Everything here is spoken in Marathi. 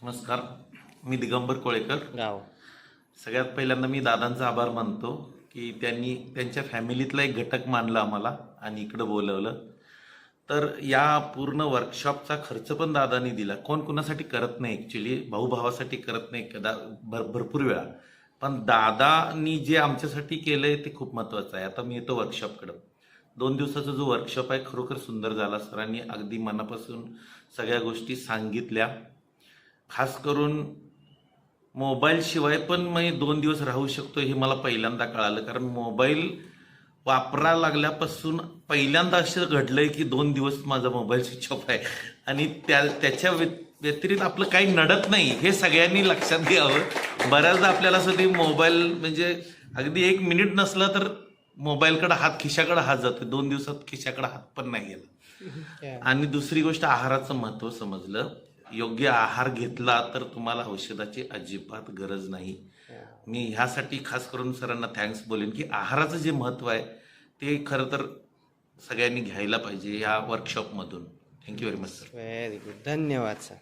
नमस्कार, मी दिगंबर कोळेकर. गाव सगळ्यात पहिल्यांदा मी दादांचा आभार मानतो की त्यांनी त्यांच्या फॅमिलीतला एक घटक मानला आम्हाला आणि इकडं बोलवलं. तर या पूर्ण वर्कशॉपचा खर्च पण दादांनी दिला. कोण कुणासाठी करत नाही, ॲक्च्युली भाऊ भावासाठी करत नाही भरपूर वेळा, पण दादांनी जे आमच्यासाठी केलंय ते खूप महत्त्वाचं आहे. आता मी येतो वर्कशॉपकडं. 2 दिवसाचा जो वर्कशॉप आहे खरोखर सुंदर झाला. सरांनी अगदी मनापासून सगळ्या गोष्टी सांगितल्या. खास करून मोबाईल शिवाय पण मी 2 दिवस राहू शकतो हे मला पहिल्यांदा कळालं. कारण मोबाईल वापरायला लागल्यापासून पहिल्यांदा असं घडलंय की 2 दिवस माझा मोबाईल स्विच ऑफ आहे आणि त्याच्या व्यतिरिक्त आपलं काही नडत नाही हे सगळ्यांनी लक्षात घ्यावं. बऱ्याचदा आपल्याला असं ते मोबाईल म्हणजे अगदी 1 मिनिट नसला तर मोबाईलकडे हात, खिशाकडे हात जातो. 2 दिवसात खिशाकडे हात पण नाही गेला. आणि दुसरी गोष्ट, आहाराचं महत्त्व समजलं. योग्य आहार घेतला तर तुम्हाला औषधाची अजिबात गरज नाही. मी ह्यासाठी खास करून सरांना थँक्स बोलेन की आहाराचं जे महत्त्व आहे ते खरं तर सगळ्यांनी घ्यायला पाहिजे या वर्कशॉपमधून. Thank you very much sir. Very good. धन्यवाद सर.